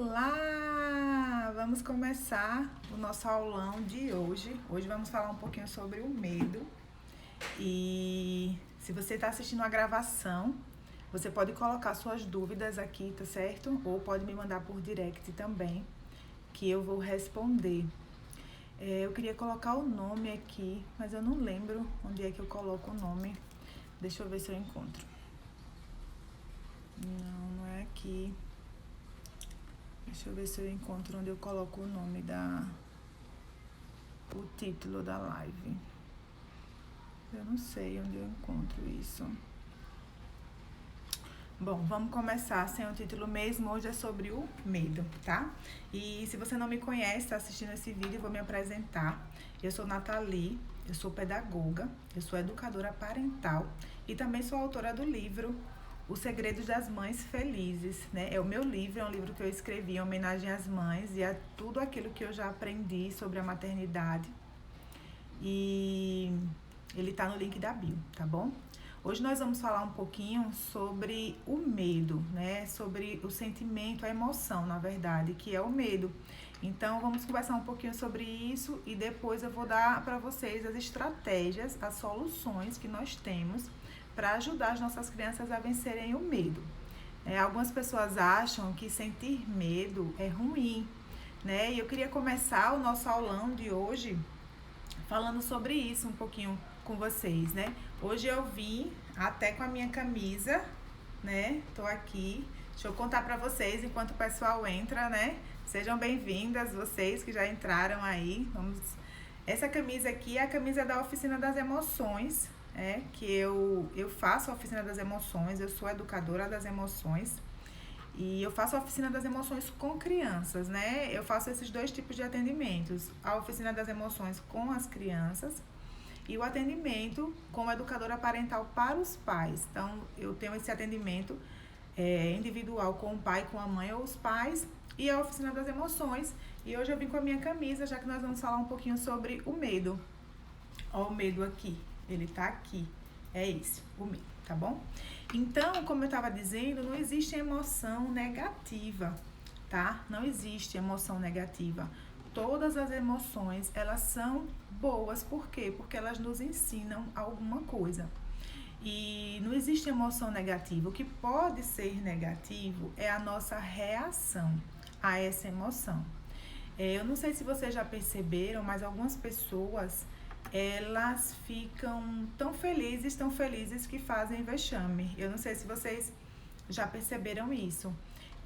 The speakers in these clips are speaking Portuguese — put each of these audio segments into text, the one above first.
Olá! Vamos começar o nosso aulão de hoje. Hoje vamos falar um pouquinho sobre o medo. E se você está assistindo a gravação, você pode colocar suas dúvidas aqui, tá certo? Ou pode me mandar por direct também, que eu vou responder. Eu queria colocar o nome aqui, mas eu não lembro onde é que eu coloco o nome. Deixa eu ver se eu encontro. Não é aqui. Deixa eu ver se eu encontro onde eu coloco o nome o título da live. Eu não sei onde eu encontro isso. Bom, vamos começar sem o título mesmo. Hoje é sobre o medo, tá? E se você não me conhece, está assistindo esse vídeo, eu vou me apresentar. Eu sou Nathalie, eu sou pedagoga, eu sou educadora parental e também sou autora do livro Os Segredos das Mães Felizes, né? É o meu livro, é um livro que eu escrevi em homenagem às mães e a tudo aquilo que eu já aprendi sobre a maternidade. E ele tá no link da bio, tá bom? Hoje nós vamos falar um pouquinho sobre o medo, né? Sobre o sentimento, a emoção, na verdade, que é o medo. Então, vamos conversar um pouquinho sobre isso e depois eu vou dar para vocês as estratégias, as soluções que nós temos para ajudar as nossas crianças a vencerem o medo. Algumas pessoas acham que sentir medo é ruim, né? E eu queria começar o nosso aulão de hoje falando sobre isso um pouquinho com vocês, né? Hoje eu vim até com a minha camisa, né? Tô aqui. Deixa eu contar para vocês enquanto o pessoal entra, né? Sejam bem-vindas vocês que já entraram aí. Essa camisa aqui é a camisa da Oficina das Emoções, que eu faço a Oficina das Emoções, eu sou educadora das emoções e eu faço a Oficina das Emoções com crianças, né? Eu faço esses dois tipos de atendimentos, a Oficina das Emoções com as crianças e o atendimento como educadora parental para os pais. Então, eu tenho esse atendimento individual com o pai, com a mãe ou os pais e a Oficina das Emoções. E hoje eu vim com a minha camisa, já que nós vamos falar um pouquinho sobre o medo. Ó, o medo aqui. Ele tá aqui. É esse, o medo, tá bom? Então, como eu tava dizendo, não existe emoção negativa, tá? Não existe emoção negativa. Todas as emoções, elas são boas. Por quê? Porque elas nos ensinam alguma coisa. E não existe emoção negativa. O que pode ser negativo é a nossa reação a essa emoção. Eu não sei se vocês já perceberam, mas algumas pessoas elas ficam tão felizes que fazem vexame. Eu não sei se vocês já perceberam isso,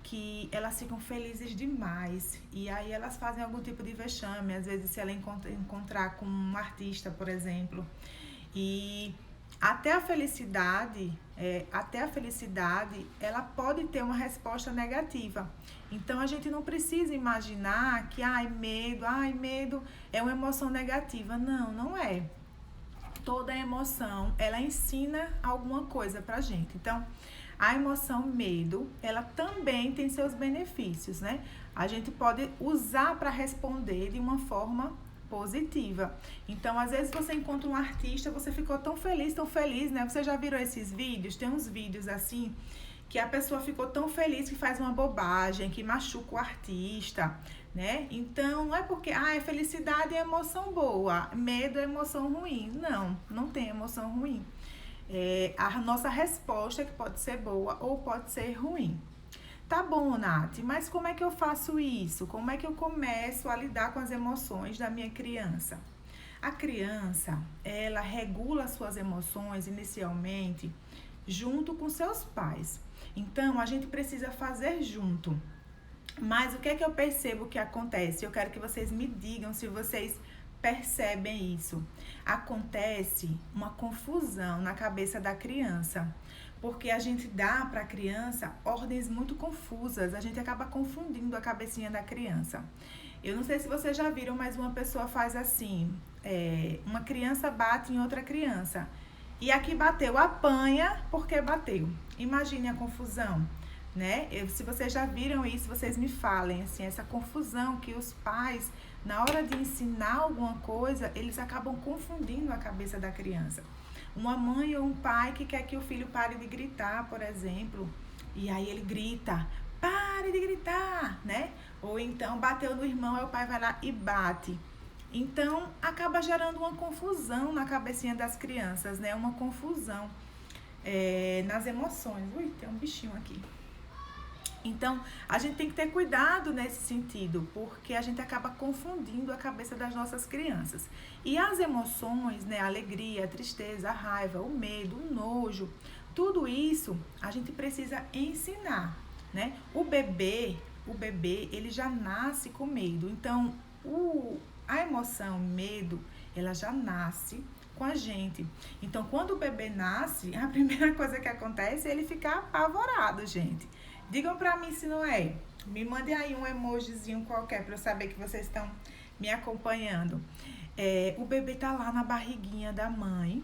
que elas ficam felizes demais e aí elas fazem algum tipo de vexame, às vezes se ela encontrar com um artista, por exemplo. E até a felicidade, ela pode ter uma resposta negativa. Então, a gente não precisa imaginar que, medo é uma emoção negativa. Não, não é. Toda emoção, ela ensina alguma coisa pra gente. Então, a emoção medo, ela também tem seus benefícios, né? A gente pode usar para responder de uma forma positiva. Então, às vezes você encontra um artista, você ficou tão feliz, né? Você já virou esses vídeos? Tem uns vídeos assim que a pessoa ficou tão feliz que faz uma bobagem, que machuca o artista, né? Então, não é porque, felicidade é emoção boa, medo é emoção ruim. Não, não tem emoção ruim. A nossa resposta é que pode ser boa ou pode ser ruim. Tá bom, Nath, mas como é que eu faço isso? Como é que eu começo a lidar com as emoções da minha criança? A criança, ela regula suas emoções inicialmente junto com seus pais. Então, a gente precisa fazer junto. Mas o que é que eu percebo que acontece? Eu quero que vocês me digam se vocês percebem isso. Acontece uma confusão na cabeça da criança, porque a gente dá para a criança ordens muito confusas, a gente acaba confundindo a cabecinha da criança. Eu não sei se vocês já viram, mas uma pessoa faz assim, uma criança bate em outra criança, e a que bateu apanha porque bateu. Imagine a confusão, né? Se vocês já viram isso, vocês me falem, assim, essa confusão que os pais, na hora de ensinar alguma coisa, eles acabam confundindo a cabeça da criança. Uma mãe ou um pai que quer que o filho pare de gritar, por exemplo, e aí ele grita, pare de gritar, né? Ou então bateu no irmão, aí o pai vai lá e bate. Então, acaba gerando uma confusão na cabecinha das crianças, né? Uma confusão nas emoções. Ui, tem um bichinho aqui. Então, a gente tem que ter cuidado nesse sentido, porque a gente acaba confundindo a cabeça das nossas crianças. E as emoções, né, a alegria, a tristeza, a raiva, o medo, o nojo, tudo isso a gente precisa ensinar, né? O bebê, ele já nasce com medo. Então, a emoção, medo, ela já nasce com a gente. Então, quando o bebê nasce, a primeira coisa que acontece é ele ficar apavorado, gente. Digam pra mim se não é. Me mandem aí um emojizinho qualquer pra eu saber que vocês estão me acompanhando. O bebê tá lá na barriguinha da mãe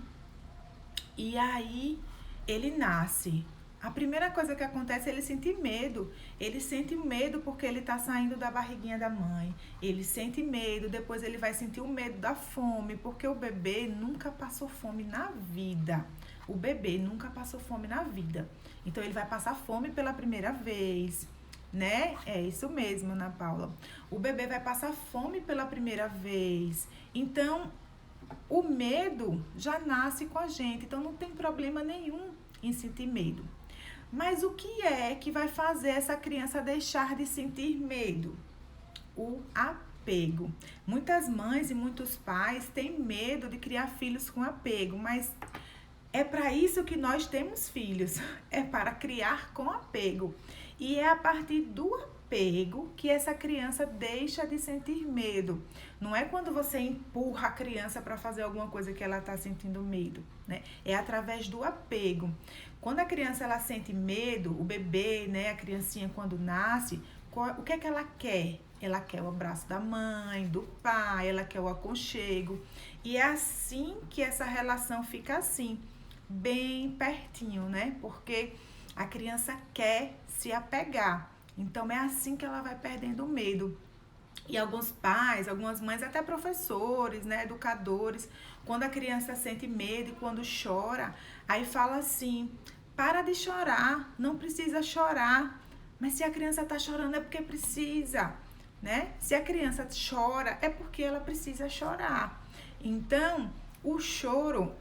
e aí ele nasce. A primeira coisa que acontece é ele sentir medo. Ele sente medo porque ele tá saindo da barriguinha da mãe. Ele sente medo, depois ele vai sentir o medo da fome, porque o bebê nunca passou fome na vida. O bebê nunca passou fome na vida. Então, ele vai passar fome pela primeira vez, né? É isso mesmo, Ana Paula. O bebê vai passar fome pela primeira vez. Então, o medo já nasce com a gente. Então, não tem problema nenhum em sentir medo. Mas o que é que vai fazer essa criança deixar de sentir medo? O apego. Muitas mães e muitos pais têm medo de criar filhos com apego, mas é para isso que nós temos filhos, é para criar com apego. E é a partir do apego que essa criança deixa de sentir medo. Não é quando você empurra a criança para fazer alguma coisa que ela está sentindo medo, né? É através do apego. Quando a criança ela sente medo, o bebê, né, a criancinha quando nasce, o que é que ela quer? Ela quer o abraço da mãe, do pai, ela quer o aconchego. E é assim que essa relação fica assim, bem pertinho, né? Porque a criança quer se apegar. Então, é assim que ela vai perdendo o medo. E alguns pais, algumas mães, até professores, né, educadores, quando a criança sente medo e quando chora, aí fala assim, para de chorar, não precisa chorar. Mas se a criança está chorando é porque precisa, né? Se a criança chora é porque ela precisa chorar. Então, o choro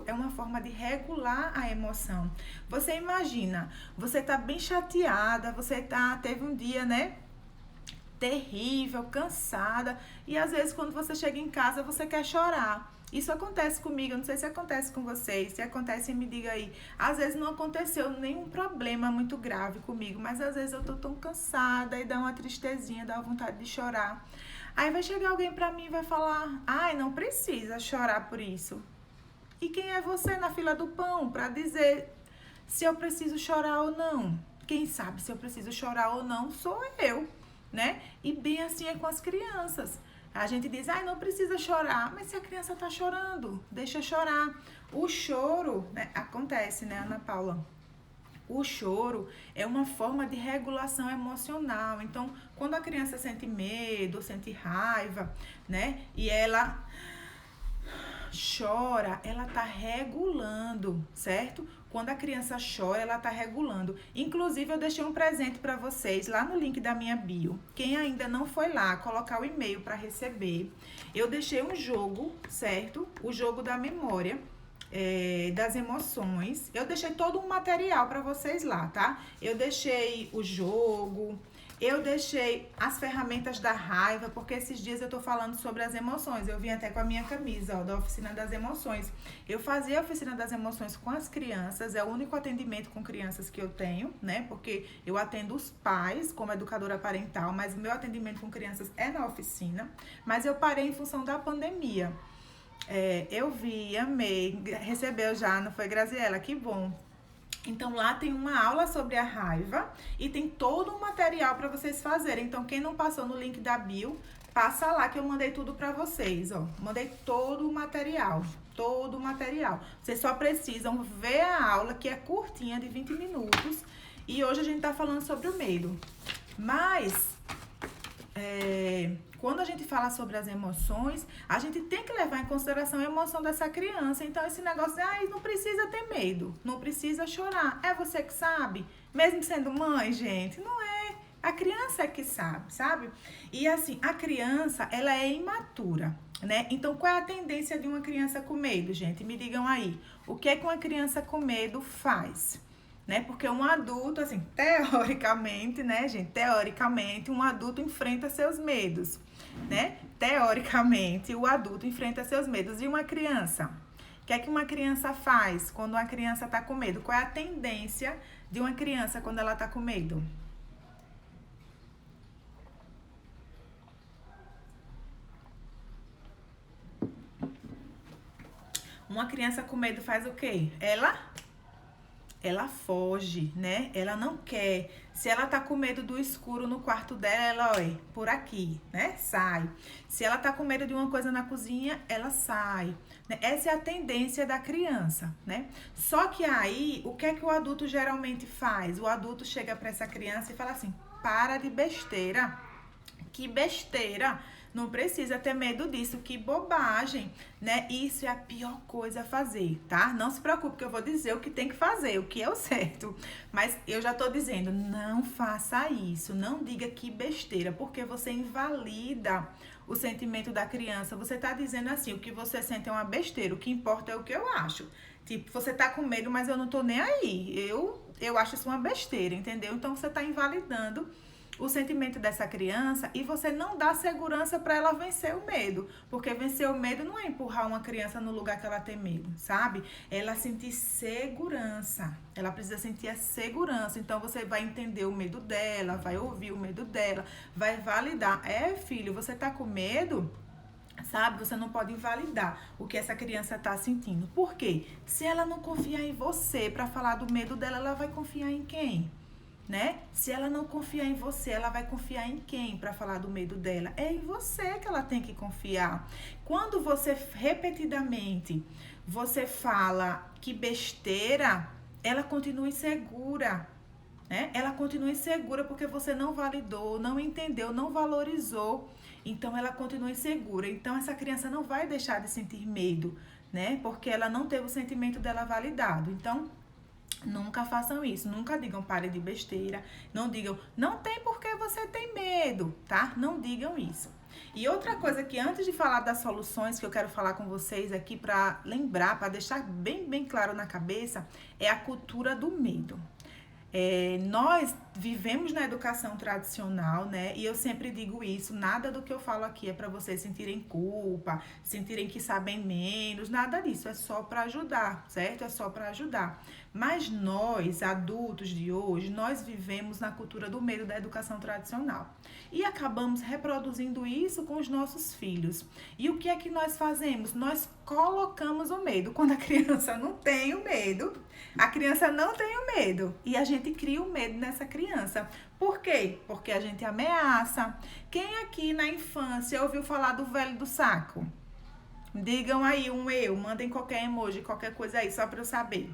é uma forma de regular a emoção. Você imagina, você tá bem chateada, teve um dia, né, terrível, cansada, e às vezes quando você chega em casa, você quer chorar. Isso acontece comigo, eu não sei se acontece com vocês, se acontece, me diga aí. Às vezes não aconteceu nenhum problema muito grave comigo, mas às vezes eu tô tão cansada e dá uma tristezinha, dá uma vontade de chorar. Aí vai chegar alguém pra mim e vai falar, ai, não precisa chorar por isso. E quem é você na fila do pão pra dizer se eu preciso chorar ou não? Quem sabe se eu preciso chorar ou não sou eu, né? E bem assim é com as crianças. A gente diz, ai, não precisa chorar, mas se a criança tá chorando, deixa chorar. O choro, né, acontece, né, Ana Paula? O choro é uma forma de regulação emocional. Então, quando a criança sente medo, sente raiva, né, e ela chora, ela tá regulando, certo? Quando a criança chora, ela tá regulando. Inclusive, eu deixei um presente para vocês lá no link da minha bio. Quem ainda não foi lá, colocar o e-mail para receber. Eu deixei um jogo, certo? O jogo da memória, das emoções. Eu deixei todo um material para vocês lá, tá? Eu deixei o jogo, eu deixei as ferramentas da raiva, porque esses dias eu tô falando sobre as emoções. Eu vim até com a minha camisa, ó, da Oficina das Emoções. Eu fazia a Oficina das Emoções com as crianças, é o único atendimento com crianças que eu tenho, né? Porque eu atendo os pais como educadora parental, mas o meu atendimento com crianças é na oficina. Mas eu parei em função da pandemia. Eu vi, amei, recebeu já, não foi, Graziela? Que bom. Então, lá tem uma aula sobre a raiva e tem todo um material para vocês fazerem. Então, quem não passou no link da bio, passa lá que eu mandei tudo para vocês, ó. Mandei todo o material, todo o material. Vocês só precisam ver a aula, que é curtinha, de 20 minutos. E hoje a gente tá falando sobre o medo. Mas, quando a gente fala sobre as emoções, a gente tem que levar em consideração a emoção dessa criança. Então, esse negócio de, não precisa ter medo, não precisa chorar. É você que sabe? Mesmo sendo mãe, gente, não é. A criança é que sabe, sabe? E assim, a criança, ela é imatura, né? Então, qual é a tendência de uma criança com medo, gente? Me digam aí. O que é que uma criança com medo faz? Né? Porque um adulto, assim, teoricamente, né, gente? Teoricamente, um adulto enfrenta seus medos, né? Teoricamente, o adulto enfrenta seus medos. E uma criança? O que é que uma criança faz quando uma criança tá com medo? Qual é a tendência de uma criança quando ela tá com medo? Uma criança com medo faz o quê? Ela foge, né? Ela não quer. Se ela tá com medo do escuro no quarto dela, ela, olha, por aqui, né? Sai. Se ela tá com medo de uma coisa na cozinha, ela sai. Essa é a tendência da criança, né? Só que aí, o que é que o adulto geralmente faz? O adulto chega para essa criança e fala assim: para de besteira. Que besteira. Não precisa ter medo disso, que bobagem, né? Isso é a pior coisa a fazer, tá? Não se preocupe que eu vou dizer o que tem que fazer, o que é o certo. Mas eu já tô dizendo, não faça isso, não diga que besteira, porque você invalida o sentimento da criança. Você tá dizendo assim, o que você sente é uma besteira, o que importa é o que eu acho. Tipo, você tá com medo, mas eu não tô nem aí. Eu acho isso uma besteira, entendeu? Então você tá invalidando o sentimento dessa criança e você não dá segurança para ela vencer o medo. Porque vencer o medo não é empurrar uma criança no lugar que ela tem medo, sabe? Ela sentir segurança. Ela precisa sentir a segurança. Então você vai entender o medo dela, vai ouvir o medo dela, vai validar. Filho, você tá com medo? Sabe, você não pode invalidar o que essa criança tá sentindo. Por quê? Se ela não confiar em você para falar do medo dela, ela vai confiar em quem? Né? Se ela não confiar em você, ela vai confiar em quem para falar do medo dela? É em você que ela tem que confiar. Quando você repetidamente você fala que besteira, ela continua insegura, né? Ela continua insegura porque você não validou, não entendeu, não valorizou. Então ela continua insegura. Então essa criança não vai deixar de sentir medo, né? Porque ela não teve o sentimento dela validado. Então nunca façam isso, nunca digam pare de besteira, não digam não tem porque você tem medo, tá? Não digam isso. E outra coisa que antes de falar das soluções que eu quero falar com vocês aqui para lembrar, para deixar bem claro na cabeça, é a cultura do medo. Nós vivemos na educação tradicional, né? E eu sempre digo isso, nada do que eu falo aqui é para vocês sentirem culpa, sentirem que sabem menos, nada disso, é só para ajudar, certo? É só para ajudar. Mas nós, adultos de hoje, nós vivemos na cultura do medo da educação tradicional. E acabamos reproduzindo isso com os nossos filhos. E o que é que nós fazemos? Nós colocamos o medo. Quando a criança não tem o medo, a criança não tem o medo. E a gente cria o medo nessa criança. Por quê? Porque a gente ameaça. Quem aqui na infância ouviu falar do velho do saco? Digam aí um eu, mandem qualquer emoji, qualquer coisa aí, só para eu saber.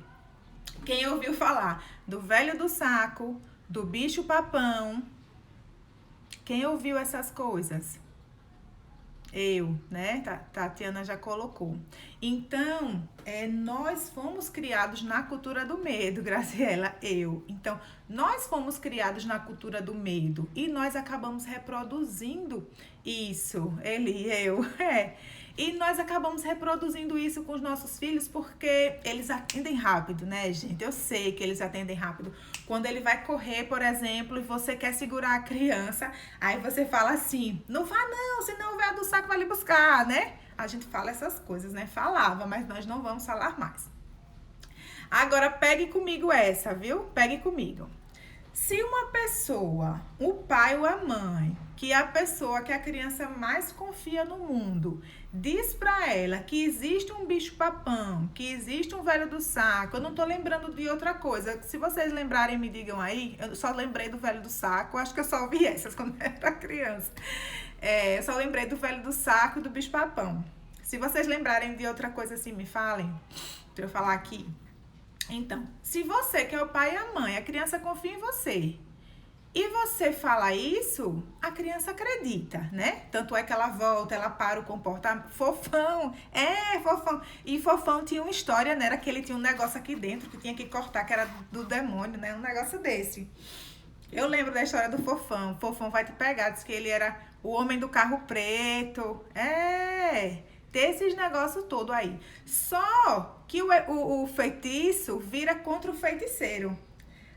Quem ouviu falar do velho do saco, do bicho papão? Quem ouviu essas coisas? Eu, né? Tatiana já colocou. Então, nós fomos criados na cultura do medo, Graciela, eu. Então, nós fomos criados na cultura do medo e nós acabamos reproduzindo isso. Ele, eu, E nós acabamos reproduzindo isso com os nossos filhos porque eles atendem rápido, né, gente? Eu sei que eles atendem rápido. Quando ele vai correr, por exemplo, e você quer segurar a criança, aí você fala assim, não vá não, senão o velho do saco vai lhe buscar, né? A gente fala essas coisas, né? Falava, mas nós não vamos falar mais. Agora, pegue comigo essa, viu? Pegue comigo. Se uma pessoa, o pai ou a mãe, que é a pessoa que a criança mais confia no mundo, diz pra ela que existe um bicho papão, que existe um velho do saco, eu não tô lembrando de outra coisa. Se vocês lembrarem, me digam aí. Eu só lembrei do velho do saco, acho que eu só ouvi essas quando eu era criança. Eu só lembrei do velho do saco e do bicho papão. Se vocês lembrarem de outra coisa assim, me falem, pra eu falar aqui. Então, se você, que é o pai e a mãe, a criança confia em você, e você fala isso, a criança acredita, né? Tanto é que ela volta, ela para o comportamento. Fofão, Fofão. E Fofão tinha uma história, né? Era que ele tinha um negócio aqui dentro que tinha que cortar, que era do demônio, né? Um negócio desse. Eu lembro da história do Fofão. O Fofão vai te pegar, diz que ele era o homem do carro preto. Tem esses negócios todo aí. Só que o feitiço vira contra o feiticeiro.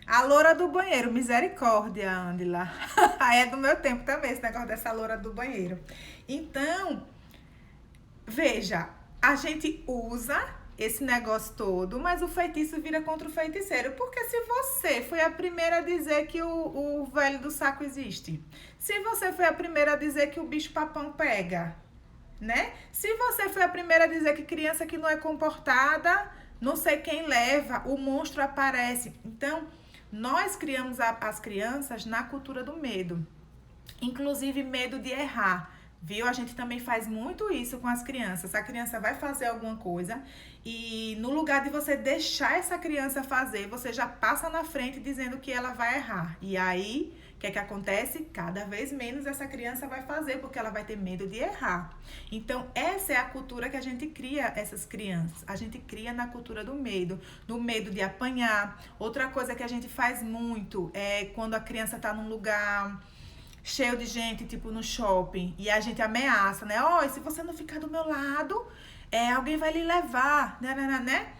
A loura do banheiro, misericórdia, Andila. Aí é do meu tempo também, esse negócio dessa loura do banheiro. Então, veja, a gente usa esse negócio todo, mas o feitiço vira contra o feiticeiro. Porque se você foi a primeira a dizer que o velho do saco existe, se você foi a primeira a dizer que o bicho papão pega, né? Se você foi a primeira a dizer que criança que não é comportada, não sei quem leva, o monstro aparece. Então, nós criamos as crianças na cultura do medo. Inclusive medo de errar. Viu? A gente também faz muito isso com as crianças. A criança vai fazer alguma coisa e no lugar de você deixar essa criança fazer, você já passa na frente dizendo que ela vai errar. E aí, o que é que acontece? Cada vez menos essa criança vai fazer, porque ela vai ter medo de errar. Então, essa é a cultura que a gente cria essas crianças. A gente cria na cultura do medo de apanhar. Outra coisa que a gente faz muito é quando a criança está num lugar cheio de gente, tipo no shopping, e a gente ameaça, né? Ó, se você não ficar do meu lado, alguém vai lhe levar, né?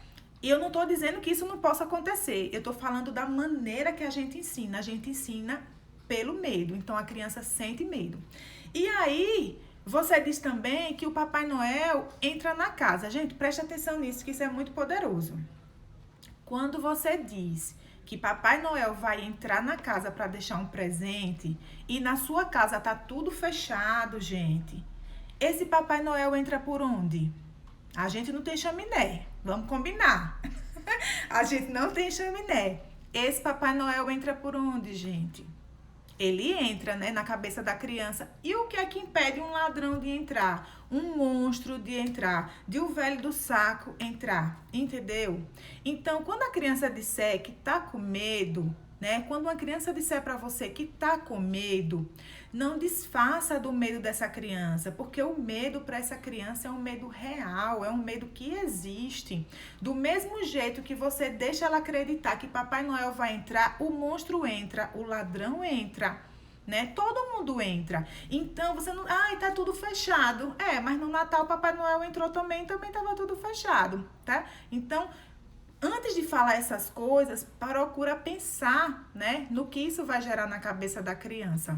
E eu não tô dizendo que isso não possa acontecer. Eu tô falando da maneira que a gente ensina. A gente ensina pelo medo. Então a criança sente medo. E aí, você diz também que o Papai Noel entra na casa. Gente, preste atenção nisso, que isso é muito poderoso. Quando você diz que Papai Noel vai entrar na casa para deixar um presente e na sua casa tá tudo fechado, gente, esse Papai Noel entra por onde? A gente não tem chaminé, vamos combinar. A gente não tem chaminé. Esse Papai Noel entra por onde, gente? Ele entra, né, na cabeça da criança. E o que é que impede um ladrão de entrar? Um monstro de entrar? De um velho do saco entrar? Entendeu? Então, quando a criança disser que tá com medo, né? Quando uma criança disser para você que tá com medo, não disfarça do medo dessa criança, porque o medo para essa criança é um medo real, é um medo que existe. Do mesmo jeito que você deixa ela acreditar que Papai Noel vai entrar, o monstro entra, o ladrão entra, né? Todo mundo entra. Então você não, tá tudo fechado. Mas no Natal Papai Noel entrou também tava tudo fechado, tá? Então, antes de falar essas coisas, procura pensar, né, no que isso vai gerar na cabeça da criança.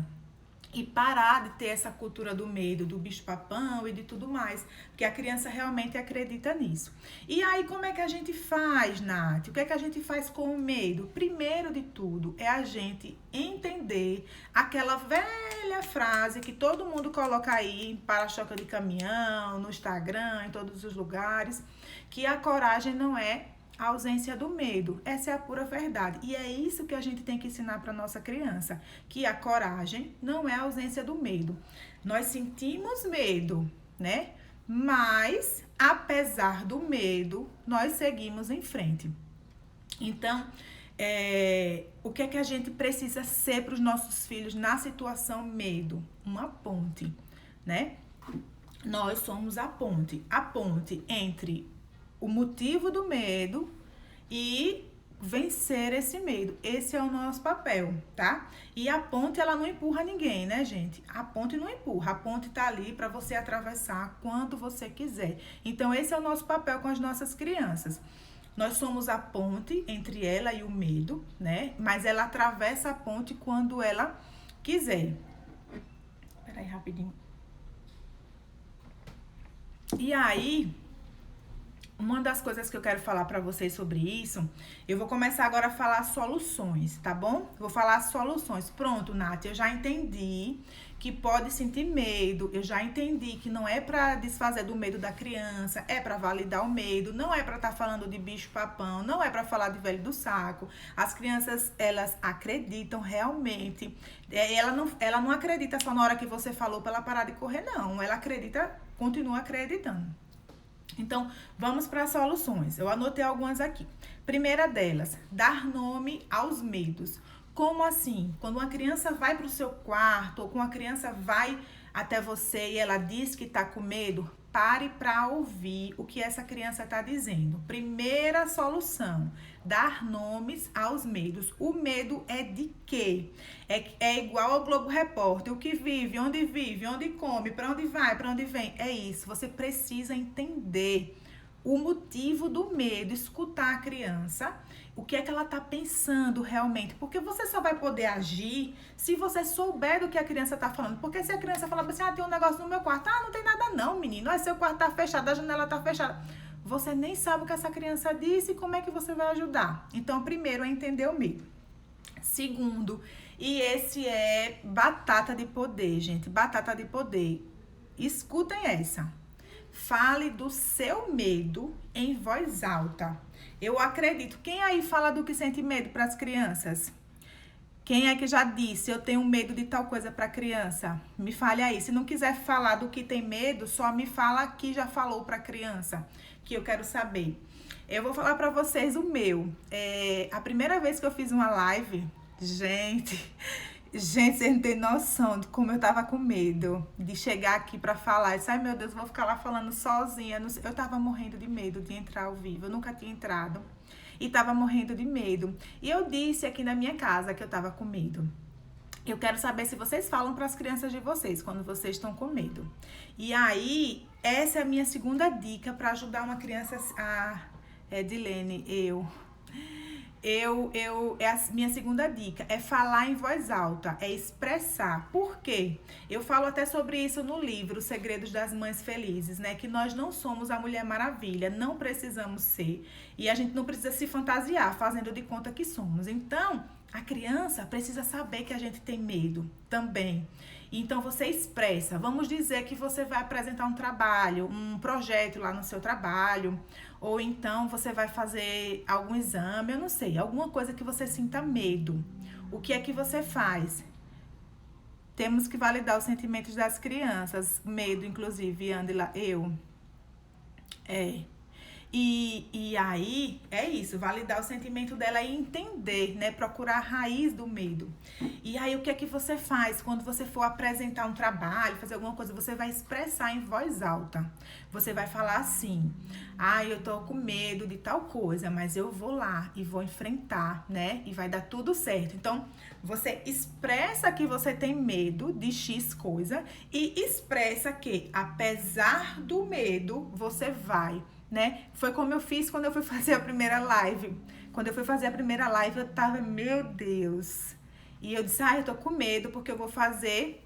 E parar de ter essa cultura do medo, do bicho-papão e de tudo mais. Porque a criança realmente acredita nisso. E aí, como é que a gente faz, Nath? O que é que a gente faz com o medo? Primeiro de tudo, é a gente entender aquela velha frase que todo mundo coloca aí, em para-choque de caminhão, no Instagram, em todos os lugares, que a coragem não é a ausência do medo. Essa é a pura verdade. E é isso que a gente tem que ensinar para nossa criança, que a coragem não é a ausência do medo. Nós sentimos medo, né? Mas, apesar do medo, nós seguimos em frente. Então, o que é que a gente precisa ser para os nossos filhos na situação medo? Uma ponte, né? Nós somos a ponte entre o motivo do medo e vencer esse medo. Esse é o nosso papel, tá? E a ponte, ela não empurra ninguém, né, gente? A ponte não empurra. A ponte tá ali para você atravessar quando você quiser. Então, esse é o nosso papel com as nossas crianças. Nós somos a ponte entre ela e o medo, né? Mas ela atravessa a ponte quando ela quiser. Peraí, rapidinho. E aí, uma das coisas que eu quero falar para vocês sobre isso, eu vou começar agora a falar soluções, tá bom? Vou falar soluções. Pronto, Nath, eu já entendi que pode sentir medo, eu já entendi que não é para desfazer do medo da criança, é para validar o medo, não é para estar falando de bicho-papão, não é para falar de velho do saco. As crianças, elas acreditam realmente. Ela não acredita só na hora que você falou para ela parar de correr, não. Ela acredita, continua acreditando. Então, vamos para as soluções. Eu anotei algumas aqui. Primeira delas, dar nome aos medos. Como assim? Quando uma criança vai para o seu quarto ou quando uma criança vai até você e ela diz que está com medo, pare para ouvir o que essa criança está dizendo. Primeira solução, dar nomes aos medos. O medo é de quê? É igual ao Globo Repórter. O que vive, onde come, para onde vai, para onde vem. É isso, você precisa entender o motivo do medo, escutar a criança, o que é que ela está pensando realmente, porque você só vai poder agir se você souber do que a criança está falando, porque se a criança falar assim, tem um negócio no meu quarto, não tem nada não, menino, seu quarto tá fechado, a janela tá fechada, você nem sabe o que essa criança disse e como é que você vai ajudar. Então, primeiro é entender o medo. Segundo, e esse é batata de poder, gente, batata de poder, escutem essa. Fale do seu medo em voz alta. Eu acredito. Quem aí fala do que sente medo para as crianças? Quem é que já disse, eu tenho medo de tal coisa para a criança? Me fale aí. Se não quiser falar do que tem medo, só me fala que já falou para a criança, que eu quero saber. Eu vou falar para vocês o meu. A primeira vez que eu fiz uma live, gente, vocês não têm noção de como eu tava com medo de chegar aqui pra falar. Eu disse, meu Deus, vou ficar lá falando sozinha. Eu tava morrendo de medo de entrar ao vivo. Eu nunca tinha entrado. E tava morrendo de medo. E eu disse aqui na minha casa que eu tava com medo. Eu quero saber se vocês falam para as crianças de vocês quando vocês estão com medo. E aí, essa é a minha segunda dica para ajudar uma criança Edilene, a minha segunda dica é falar em voz alta, é expressar. Por quê? Eu falo até sobre isso no livro Segredos das Mães Felizes, né? Que nós não somos a Mulher Maravilha, não precisamos ser. E a gente não precisa se fantasiar fazendo de conta que somos. Então, a criança precisa saber que a gente tem medo também. Então, você expressa. Vamos dizer que você vai apresentar um trabalho, um projeto lá no seu trabalho, ou então você vai fazer algum exame, eu não sei, alguma coisa que você sinta medo. O que é que você faz? Temos que validar os sentimentos das crianças. Medo, inclusive, Andila, E aí, é isso, validar o sentimento dela e entender, né? Procurar a raiz do medo. E aí, o que é que você faz quando você for apresentar um trabalho, fazer alguma coisa? Você vai expressar em voz alta. Você vai falar assim, eu tô com medo de tal coisa, mas eu vou lá e vou enfrentar, né? E vai dar tudo certo. Então, você expressa que você tem medo de X coisa e expressa que, apesar do medo, você vai, né? Foi como eu fiz quando eu fui fazer a primeira live. Quando eu fui fazer a primeira live, eu tava, meu Deus. E eu disse, eu tô com medo porque eu vou fazer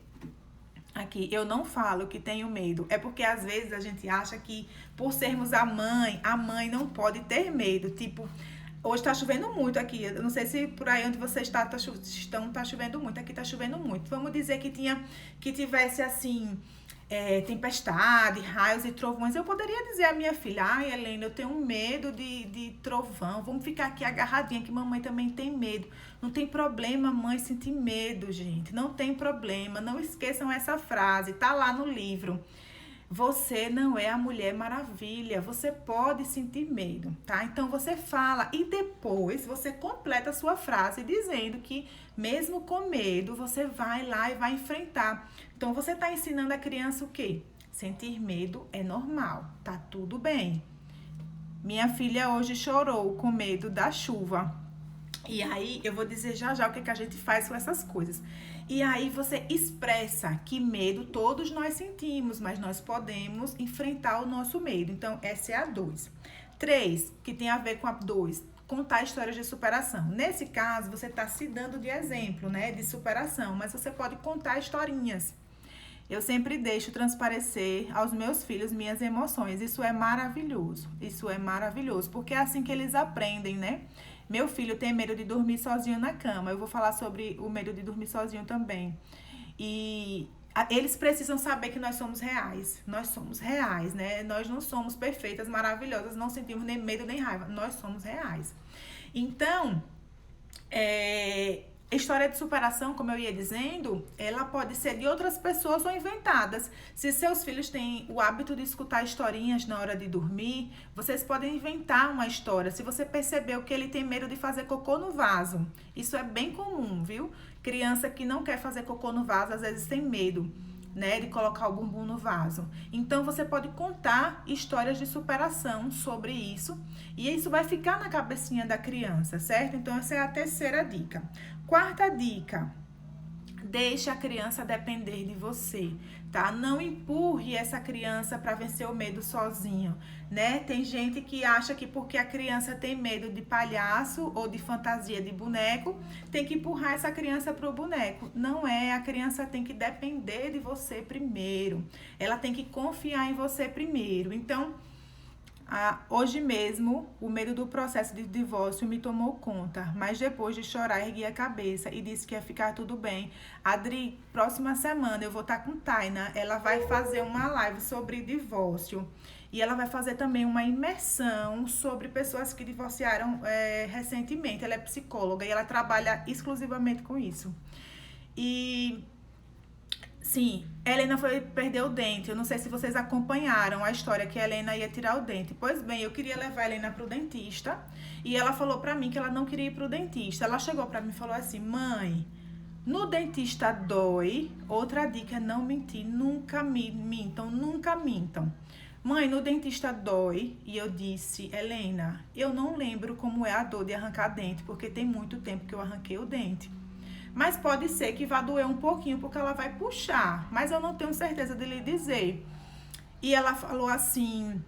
aqui. Eu não falo que tenho medo. É porque às vezes a gente acha que por sermos a mãe não pode ter medo. Tipo, hoje tá chovendo muito aqui. Eu não sei se por aí onde vocês tá chovendo muito. Aqui tá chovendo muito. Vamos dizer que tivesse assim, tempestade, raios e trovões. Eu poderia dizer à minha filha, Helena, eu tenho medo de trovão, vamos ficar aqui agarradinha, que mamãe também tem medo. Não tem problema, mãe, sentir medo, gente, não tem problema, não esqueçam essa frase, tá lá no livro. Você não é a Mulher Maravilha, você pode sentir medo, tá? Então você fala e depois você completa a sua frase dizendo que mesmo com medo, você vai lá e vai enfrentar. Então você está ensinando a criança o quê? Sentir medo é normal, tá tudo bem. Minha filha hoje chorou com medo da chuva. E aí eu vou dizer já o que a gente faz com essas coisas. E aí você expressa que medo todos nós sentimos, mas nós podemos enfrentar o nosso medo. Então, essa é a 2. 3, que tem a ver com a 2, contar histórias de superação. Nesse caso, você está se dando de exemplo, né, de superação, mas você pode contar historinhas. Eu sempre deixo transparecer aos meus filhos minhas emoções. Isso é maravilhoso, porque é assim que eles aprendem, né? Meu filho tem medo de dormir sozinho na cama. Eu vou falar sobre o medo de dormir sozinho também. E eles precisam saber que nós somos reais. Nós somos reais, né? Nós não somos perfeitas, maravilhosas, não sentimos nem medo nem raiva. Nós somos reais. Então, a história de superação, como eu ia dizendo, ela pode ser de outras pessoas ou inventadas. Se seus filhos têm o hábito de escutar historinhas na hora de dormir, vocês podem inventar uma história. Se você percebeu que ele tem medo de fazer cocô no vaso, isso é bem comum, viu? Criança que não quer fazer cocô no vaso, às vezes tem medo. né, de colocar o bumbum no vaso. Então você pode contar histórias de superação sobre isso e isso vai ficar na cabecinha da criança, certo? Então essa é a terceira dica. Quarta dica: deixe a criança depender de você, tá? Não empurre essa criança para vencer o medo sozinho, né? Tem gente que acha que porque a criança tem medo de palhaço ou de fantasia de boneco, tem que empurrar essa criança pro boneco. Não é, a criança tem que depender de você primeiro. Ela tem que confiar em você primeiro. Então, hoje mesmo, o medo do processo de divórcio me tomou conta, mas depois de chorar, ergui a cabeça e disse que ia ficar tudo bem. Adri, próxima semana eu vou estar com Taina, ela vai fazer uma live sobre divórcio e ela vai fazer também uma imersão sobre pessoas que divorciaram recentemente. Ela é psicóloga e ela trabalha exclusivamente com isso. E sim, Helena foi perder o dente. Eu não sei se vocês acompanharam a história que a Helena ia tirar o dente. Pois bem, eu queria levar a Helena pro dentista e ela falou pra mim que ela não queria ir pro dentista. Ela chegou pra mim e falou assim: mãe, no dentista dói. Outra dica é não mentir. Nunca mintam, nunca mintam. Mãe, no dentista dói. E eu disse: Helena, eu não lembro como é a dor de arrancar dente, porque tem muito tempo que eu arranquei o dente. Mas pode ser que vá doer um pouquinho, porque ela vai puxar. Mas eu não tenho certeza de lhe dizer. E ela falou assim: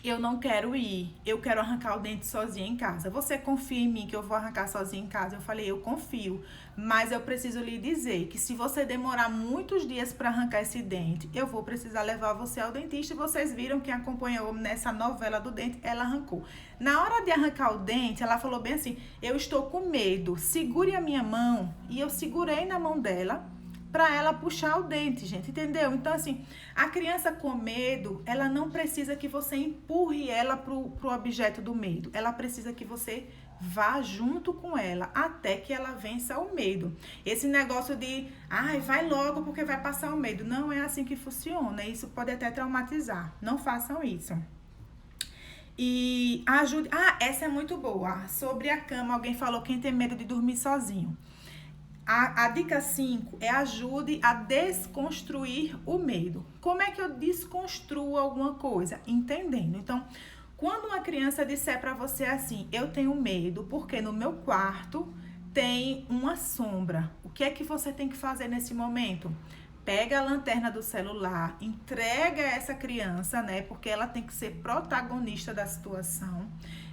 eu não quero ir, eu quero arrancar o dente sozinha em casa. Você confia em mim que eu vou arrancar sozinha em casa? Eu falei: eu confio, mas eu preciso lhe dizer que se você demorar muitos dias para arrancar esse dente, eu vou precisar levar você ao dentista. E vocês viram, quem acompanhou nessa novela do dente, ela arrancou. Na hora de arrancar o dente, ela falou bem assim: eu estou com medo, segure a minha mão. E eu segurei na mão dela para ela puxar o dente, gente, entendeu? Então, assim, a criança com medo, ela não precisa que você empurre ela pro objeto do medo. Ela precisa que você vá junto com ela até que ela vença o medo. Esse negócio de, vai logo porque vai passar o medo, não é assim que funciona. Isso pode até traumatizar. Não façam isso. E ajude... essa é muito boa. Sobre a cama, alguém falou quem tem medo de dormir sozinho. A dica 5 é ajude a desconstruir o medo. Como é que eu desconstruo alguma coisa? Entendendo. Então, quando uma criança disser para você assim: eu tenho medo porque no meu quarto tem uma sombra. O que é que você tem que fazer nesse momento? Pega a lanterna do celular, entrega essa criança, né? Porque ela tem que ser protagonista da situação.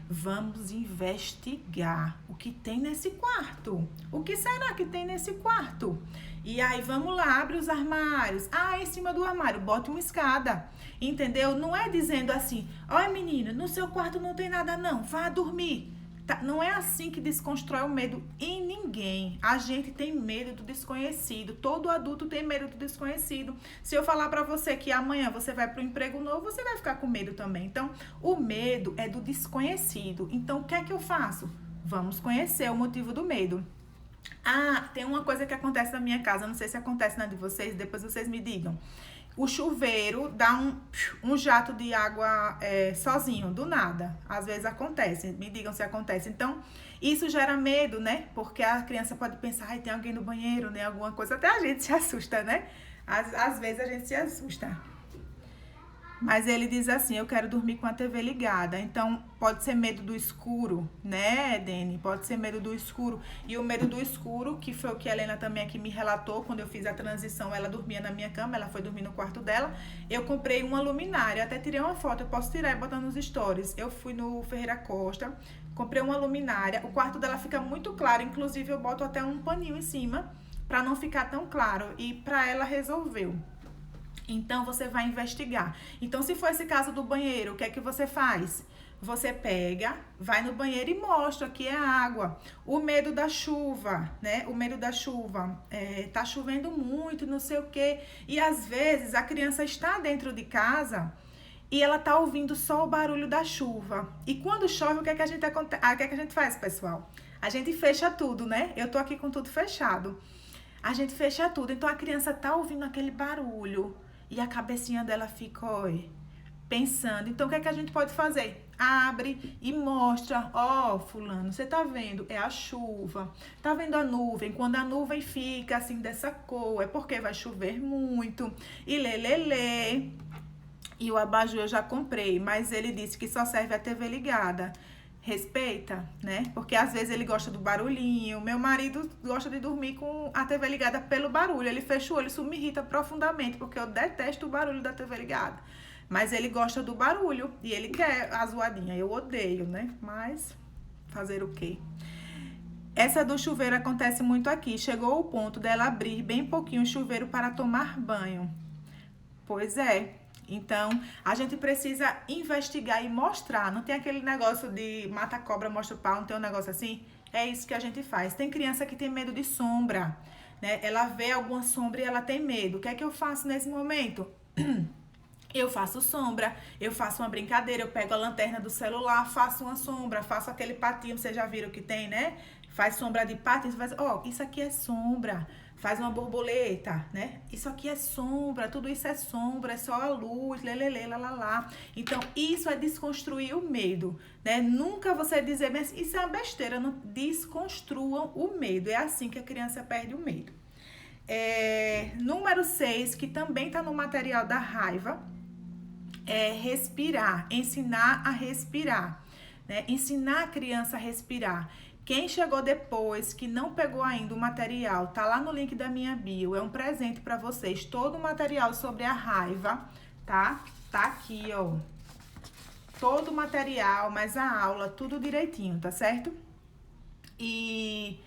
Vamos investigar o que tem nesse quarto. O que será que tem nesse quarto? E aí, vamos lá, abre os armários. Em cima do armário, bota uma escada. Entendeu? Não é dizendo assim: olha, menina, no seu quarto não tem nada não, vá dormir. Tá? Não é assim que desconstrói o medo em ninguém. A gente tem medo do desconhecido. Todo adulto tem medo do desconhecido. Se eu falar pra você que amanhã você vai pro emprego novo, você vai ficar com medo também. Então, o medo é do desconhecido. Então, o que é que eu faço? Vamos conhecer o motivo do medo. Tem uma coisa que acontece na minha casa, não sei se acontece na de vocês, depois vocês me digam. O chuveiro dá um jato de água sozinho, do nada. Às vezes acontece, me digam se acontece. Então, isso gera medo, né? Porque a criança pode pensar: tem alguém no banheiro, né? Alguma coisa. Até a gente se assusta, né? Às vezes a gente se assusta. Mas ele diz assim: eu quero dormir com a TV ligada. Então, pode ser medo do escuro, né, Deni? Pode ser medo do escuro. E o medo do escuro, que foi o que a Helena também aqui me relatou, quando eu fiz a transição, ela dormia na minha cama, ela foi dormir no quarto dela. Eu comprei uma luminária, até tirei uma foto, eu posso tirar e botar nos stories. Eu fui no Ferreira Costa, comprei uma luminária. O quarto dela fica muito claro, inclusive eu boto até um paninho em cima, pra não ficar tão claro. E pra ela resolveu. Então, você vai investigar. Então, se for esse caso do banheiro, o que é que você faz? Você pega, vai no banheiro e mostra que é água. O medo da chuva, né? O medo da chuva. Tá chovendo muito, não sei o quê. E, às vezes, a criança está dentro de casa e ela tá ouvindo só o barulho da chuva. E quando chove, o que é que a gente faz, pessoal? A gente fecha tudo, né? Eu tô aqui com tudo fechado. A gente fecha tudo. Então, a criança tá ouvindo aquele barulho. E a cabecinha dela fica, pensando. Então, o que é que a gente pode fazer? abre e mostra, ó, fulano, você tá vendo? É a chuva. Tá vendo a nuvem? Quando a nuvem fica assim dessa cor, é porque vai chover muito. E lê. E o abajur eu já comprei, mas ele disse que só serve a TV ligada. Respeita, né? Porque às vezes ele gosta do barulhinho. Meu marido gosta de dormir com a TV ligada pelo barulho. Ele fecha o olho, isso me irrita profundamente, porque eu detesto o barulho da TV ligada. Mas ele gosta do barulho e ele quer a zoadinha. Eu odeio, né? Mas fazer o quê? Essa do chuveiro acontece muito aqui. Chegou o ponto dela abrir bem pouquinho o chuveiro para tomar banho. Pois é. Então, a gente precisa investigar e mostrar. Não tem aquele negócio de mata a cobra, mostra o pau, não tem um negócio assim? É isso que a gente faz. Tem criança que tem medo de sombra, né? Ela vê alguma sombra e ela tem medo. O que é que eu faço nesse momento? Eu faço sombra, eu faço uma brincadeira, eu pego a lanterna do celular, faço uma sombra, faço aquele patinho, vocês já viram que tem, né? Faz sombra de patinho, faz, ó, isso aqui é sombra. Faz uma borboleta, né? Isso aqui é sombra, tudo isso é sombra, é só a luz, lelele, lalala. Então, isso é desconstruir o medo, né? Nunca você dizer, mas isso é uma besteira, não desconstruam o medo. É assim que a criança perde o medo. Número 6, que também tá no material da raiva, é respirar, ensinar a respirar, né? Ensinar a criança a respirar. Quem chegou depois, que não pegou ainda o material, tá lá no link da minha bio. É um presente para vocês. Todo o material sobre a raiva, tá? Tá aqui, ó. Todo o material, mais a aula, tudo direitinho, tá certo? E...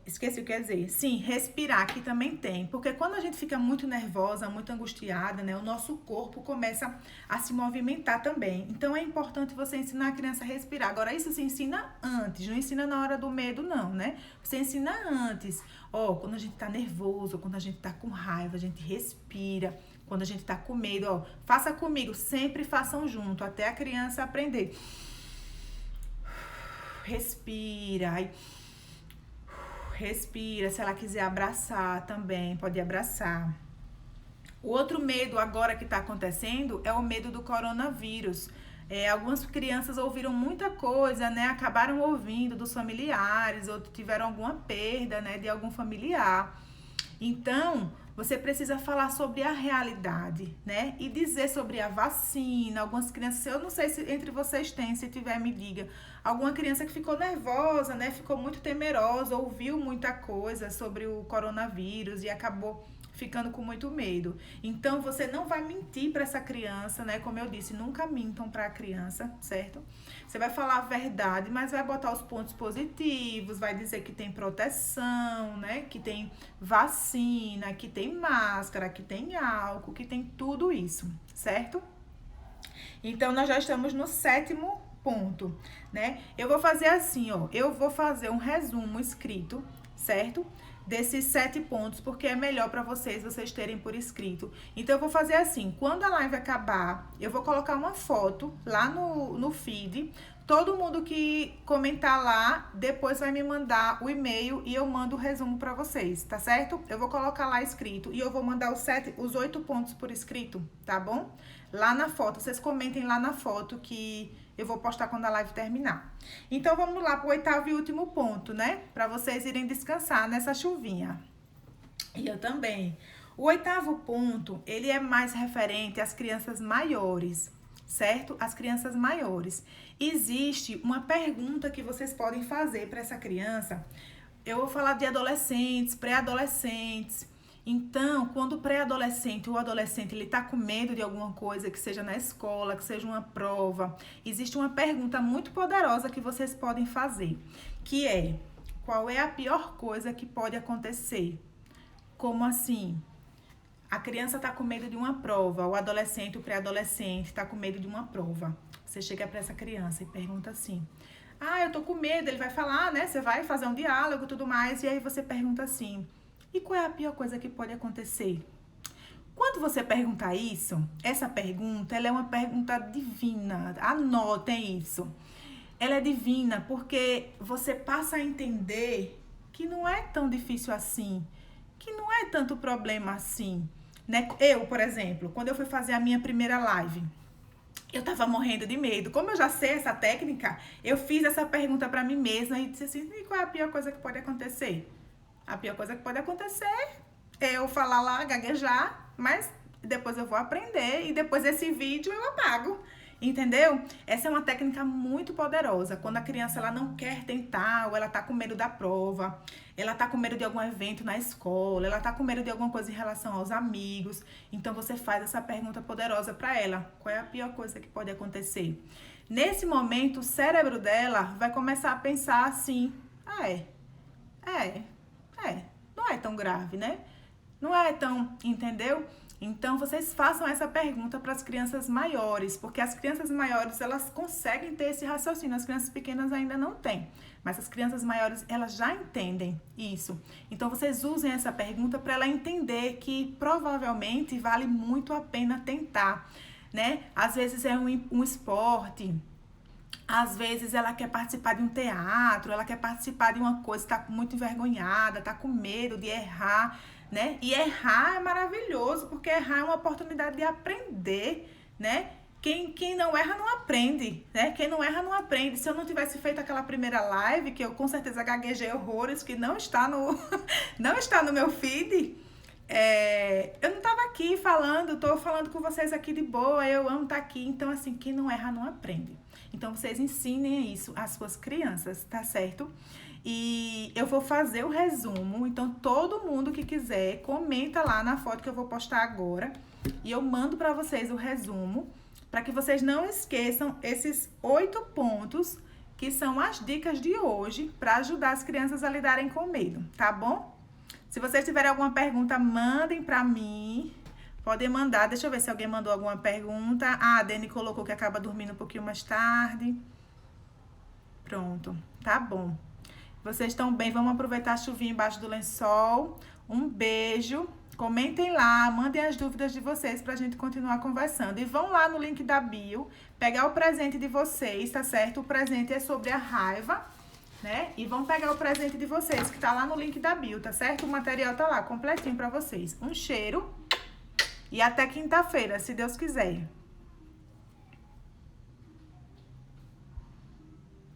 esqueci o que quer dizer. Sim, respirar aqui também tem. Porque quando a gente fica muito nervosa, muito angustiada, né? O nosso corpo começa a se movimentar também. Então, é importante você ensinar a criança a respirar. Agora, isso se ensina antes. Não ensina na hora do medo, não, né? Você ensina antes. Ó, quando a gente tá nervoso, quando a gente tá com raiva, a gente respira. Quando a gente tá com medo, ó, faça comigo. Sempre façam junto, até a criança aprender. Respira. Aí... respira, se ela quiser abraçar também, pode abraçar. O outro medo agora que está acontecendo é o medo do coronavírus. Algumas crianças ouviram muita coisa, né? Acabaram ouvindo dos familiares, ou tiveram alguma perda, né? De algum familiar. Então, você precisa falar sobre a realidade, né? E dizer sobre a vacina. Algumas crianças, eu não sei se entre vocês tem, se tiver, me diga. Alguma criança que ficou nervosa, né? Ficou muito temerosa, ouviu muita coisa sobre o coronavírus e acabou ficando com muito medo. Então, você não vai mentir para essa criança, né? Como eu disse, nunca mintam para a criança, certo? Você vai falar a verdade, mas vai botar os pontos positivos, vai dizer que tem proteção, né? Que tem vacina, que tem máscara, que tem álcool, que tem tudo isso, certo? Então, nós já estamos no 7º ponto, né? Eu vou fazer assim, ó. Eu vou fazer um resumo escrito, certo? Desses 7 pontos, porque é melhor para vocês terem por escrito. Então, eu vou fazer assim, quando a live acabar, eu vou colocar uma foto lá no feed. Todo mundo que comentar lá, depois vai me mandar o e-mail e eu mando o resumo para vocês, tá certo? Eu vou colocar lá escrito e eu vou mandar os 8 pontos por escrito, tá bom? Lá na foto, vocês comentem lá na foto que eu vou postar quando a live terminar. Então, vamos lá pro 8º e último ponto, né? Para vocês irem descansar nessa chuvinha. E eu também. O 8º ponto, ele é mais referente às crianças maiores, certo? As crianças maiores. Existe uma pergunta que vocês podem fazer para essa criança. Eu vou falar de adolescentes, pré-adolescentes. Então, quando o pré-adolescente ou o adolescente ele tá com medo de alguma coisa, que seja na escola, que seja uma prova, existe uma pergunta muito poderosa que vocês podem fazer, que é: qual é a pior coisa que pode acontecer? Como assim? A criança tá com medo de uma prova, o adolescente, o pré-adolescente tá com medo de uma prova. Você chega para essa criança e pergunta assim: eu tô com medo. Ele vai falar, né? Você vai fazer um diálogo e tudo mais, e aí você pergunta assim: e qual é a pior coisa que pode acontecer? Quando você perguntar isso, essa pergunta, ela é uma pergunta divina. Anotem isso. Ela é divina porque você passa a entender que não é tão difícil assim, que não é tanto problema assim, né? Eu, por exemplo, quando eu fui fazer a minha primeira live, eu tava morrendo de medo. Como eu já sei essa técnica, eu fiz essa pergunta pra mim mesma e disse assim: e qual é a pior coisa que pode acontecer? A pior coisa que pode acontecer é eu falar lá, gaguejar, mas depois eu vou aprender e depois desse vídeo eu apago. Entendeu? Essa é uma técnica muito poderosa. Quando a criança ela não quer tentar, ou ela tá com medo da prova, ela tá com medo de algum evento na escola, ela tá com medo de alguma coisa em relação aos amigos. Então você faz essa pergunta poderosa para ela: qual é a pior coisa que pode acontecer? Nesse momento, o cérebro dela vai começar a pensar assim: não é tão grave, né? Não é tão, entendeu? Então, vocês façam essa pergunta para as crianças maiores, porque as crianças maiores, elas conseguem ter esse raciocínio, as crianças pequenas ainda não têm, mas as crianças maiores, elas já entendem isso. Então, vocês usem essa pergunta para ela entender que provavelmente vale muito a pena tentar, né? Às vezes é um esporte, às vezes ela quer participar de um teatro, ela quer participar de uma coisa, está muito envergonhada, está com medo de errar, né? E errar é maravilhoso, porque errar é uma oportunidade de aprender, né? Quem não erra não aprende, né? Quem não erra não aprende. Se eu não tivesse feito aquela primeira live, que eu com certeza gaguejei horrores, que não está no, não está no meu feed, eu não estava aqui falando, estou falando com vocês aqui de boa, eu amo estar aqui. Então, assim, quem não erra não aprende. Então, vocês ensinem isso às suas crianças, tá certo? E eu vou fazer o resumo, então todo mundo que quiser, comenta lá na foto que eu vou postar agora. E eu mando para vocês o resumo, para que vocês não esqueçam esses 8 pontos, que são as dicas de hoje, para ajudar as crianças a lidarem com medo, tá bom? Se vocês tiverem alguma pergunta, mandem para mim. Podem mandar. Deixa eu ver se alguém mandou alguma pergunta. Ah, a Dani colocou que acaba dormindo um pouquinho mais tarde. Pronto, tá bom. Vocês estão bem? Vamos aproveitar a chuvinha embaixo do lençol. Um beijo. Comentem lá, mandem as dúvidas de vocês pra gente continuar conversando. E vão lá no link da bio, pegar o presente de vocês, tá certo? O presente é sobre a raiva, né? E vão pegar o presente de vocês, que tá lá no link da bio, tá certo? O material tá lá, completinho pra vocês. Um cheiro e até quinta-feira, se Deus quiser.